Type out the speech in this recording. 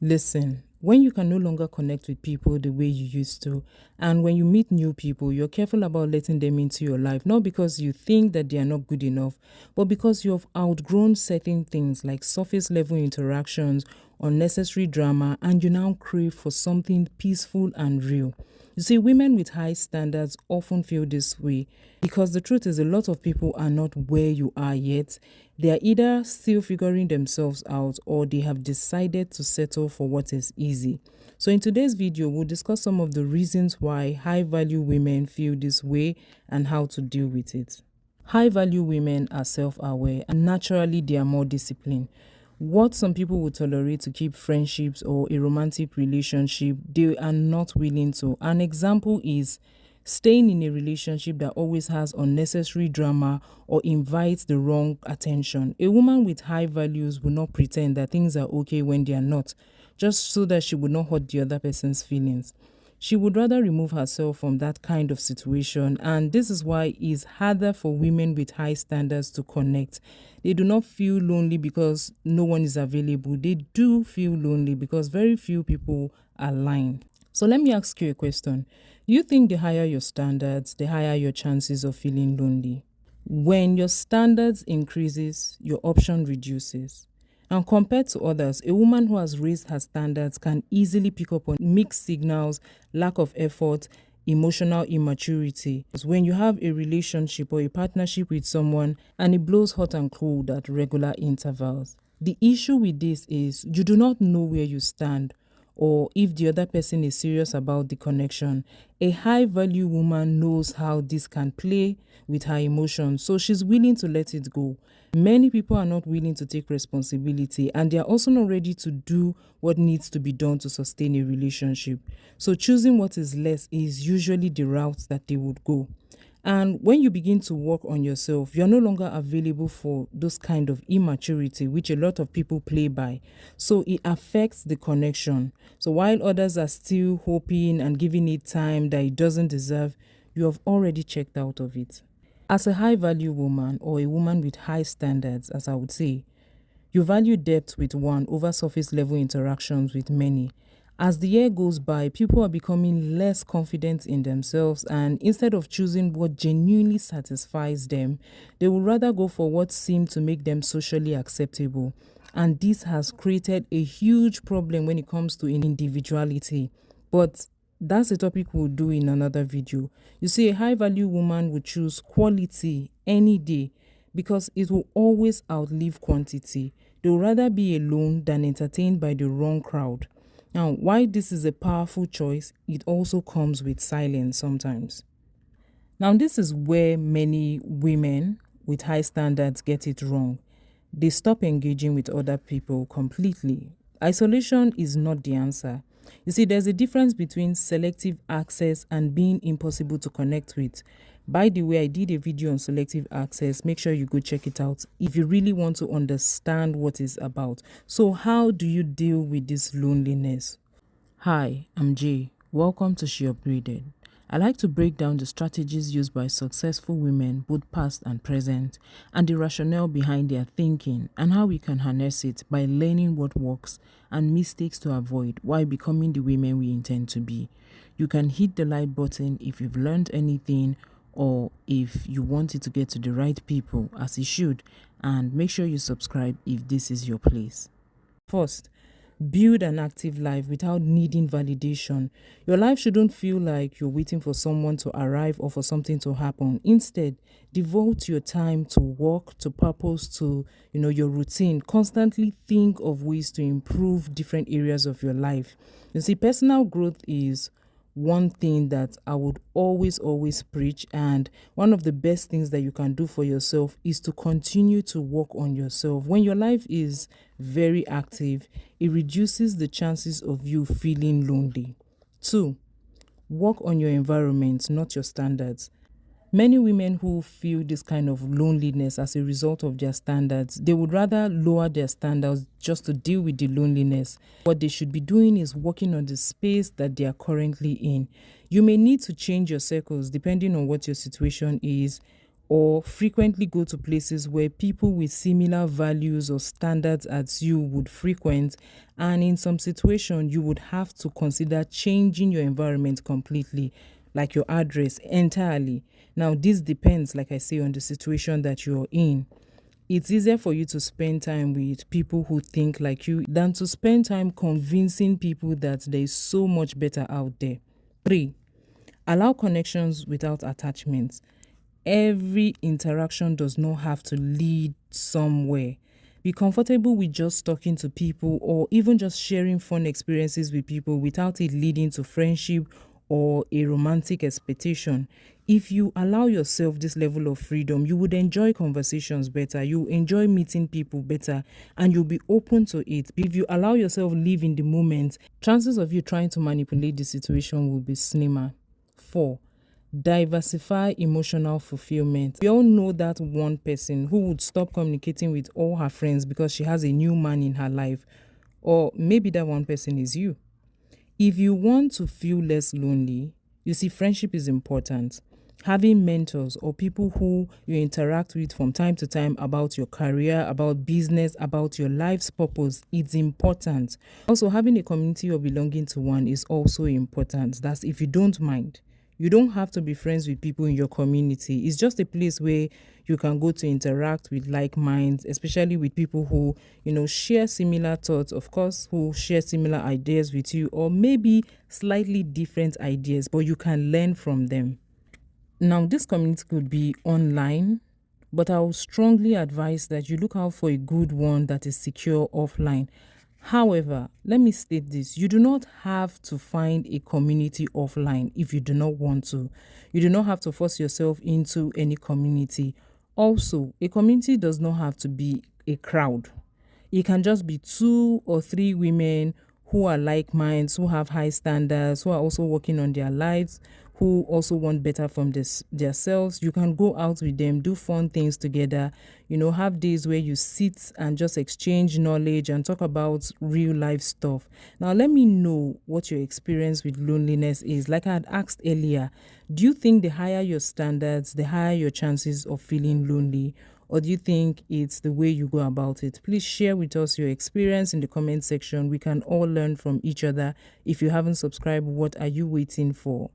Listen, when you can no longer connect with people the way you used to, and when you meet new people, you're careful about letting them into your life, not because you think that they are not good enough, but because you have outgrown certain things like surface level interactions, unnecessary drama, and you now crave for something peaceful and real. You see, women with high standards often feel this way because the truth is, a lot of people are not where you are yet. They are either still figuring themselves out or they have decided to settle for what is easy. So, in today's video, we'll discuss some of the reasons why high value women feel this way and how to deal with it. High value women are self aware and naturally they are more disciplined. What some people would tolerate to keep friendships or a romantic relationship, they are not willing to. An example is staying in a relationship that always has unnecessary drama or invites the wrong attention. A woman with high values will not pretend that things are okay when they are not, just so that she would not hurt the other person's feelings. She would rather remove herself from that kind of situation, and this is why it's harder for women with high standards to connect. They do not feel lonely because no one is available. They do feel lonely because very few people align. So let me ask you a question. You think the higher your standards, the higher your chances of feeling lonely? When your standards increases, your option reduces. And compared to others, a woman who has raised her standards can easily pick up on mixed signals, lack of effort, emotional immaturity. When you have a relationship or a partnership with someone and it blows hot and cold at regular intervals. The issue with this is you do not know where you stand or if the other person is serious about the connection. A high value woman knows how this can play with her emotions, so she's willing to let it go. Many people are not willing to take responsibility and they are also not ready to do what needs to be done to sustain a relationship. So choosing what is less is usually the route that they would go. And when you begin to work on yourself, you're no longer available for those kind of immaturity, which a lot of people play by. So it affects the connection. So while others are still hoping and giving it time that it doesn't deserve, you have already checked out of it. As a high value woman or a woman with high standards, as I would say, you value depth with one over surface level interactions with many. As the year goes by, people are becoming less confident in themselves, and instead of choosing what genuinely satisfies them, they would rather go for what seems to make them socially acceptable. And this has created a huge problem when it comes to individuality. But that's a topic we'll do in another video. You see, a high value woman would choose quality any day because it will always outlive quantity. They would rather be alone than entertained by the wrong crowd. Now, why this is a powerful choice, it also comes with silence sometimes. Now, this is where many women with high standards get it wrong. They stop engaging with other people completely. Isolation is not the answer. You see, there's a difference between selective access and being impossible to connect with. By the way, I did a video on selective access. Make sure you go check it out if you really want to understand what it's about. So how do you deal with this loneliness? Hi, I'm Jay. Welcome to She Upgraded. I like to break down the strategies used by successful women, both past and present, and the rationale behind their thinking and how we can harness it by learning what works and mistakes to avoid while becoming the women we intend to be. You can hit the like button if you've learned anything or if you want it to get to the right people as it should, and make sure you subscribe if this is your place. First, build an active life without needing validation. Your life shouldn't feel like you're waiting for someone to arrive or for something to happen. Instead, devote your time to work, to purpose, to your routine. Constantly think of ways to improve different areas of your life. You see, personal growth is one thing that I would always preach, and one of the best things that you can do for yourself is to continue to work on yourself. When your life is very active, it reduces the chances of you feeling lonely. 2, work on your environment, not your standards. Many women who feel this kind of loneliness as a result of their standards, they would rather lower their standards just to deal with the loneliness. What they should be doing is working on the space that they are currently in. You may need to change your circles depending on what your situation is, or frequently go to places where people with similar values or standards as you would frequent, and in some situation you would have to consider changing your environment completely, like your address entirely. Now this depends, like I say, on the situation that you're in. It's easier for you to spend time with people who think like you than to spend time convincing people that there is so much better out there. 3. Allow connections without attachments. Every interaction does not have to lead somewhere. Be comfortable with just talking to people or even just sharing fun experiences with people without it leading to friendship or a romantic expectation. If you allow yourself this level of freedom, you would enjoy conversations better, you enjoy meeting people better, and you'll be open to it. If you allow yourself live in the moment, chances of you trying to manipulate the situation will be slimmer. 4. Diversify emotional fulfillment. We all know that one person who would stop communicating with all her friends because she has a new man in her life. Or maybe that one person is you. If you want to feel less lonely, you see, friendship is important. Having mentors or people who you interact with from time to time about your career, about business, about your life's purpose, it's important. Also, having a community or belonging to one is also important. That's if you don't mind. You don't have to be friends with people in your community. It's just a place where you can go to interact with like minds, especially with people who, share similar thoughts, of course, who share similar ideas with you, or maybe slightly different ideas, but you can learn from them. Now, this community could be online, but I would strongly advise that you look out for a good one that is secure offline. However, let me state this. You do not have to find a community offline if you do not want to. You do not have to force yourself into any community. Also, a community does not have to be a crowd. It can just be 2 or 3 women who are like minds, who have high standards, who are also working on their lives, who also want better from themselves. You can go out with them, do fun things together, have days where you sit and just exchange knowledge and talk about real life stuff. Now, let me know what your experience with loneliness is. Like I had asked earlier, do you think the higher your standards, the higher your chances of feeling lonely? Or do you think it's the way you go about it? Please share with us your experience in the comment section. We can all learn from each other. If you haven't subscribed, what are you waiting for?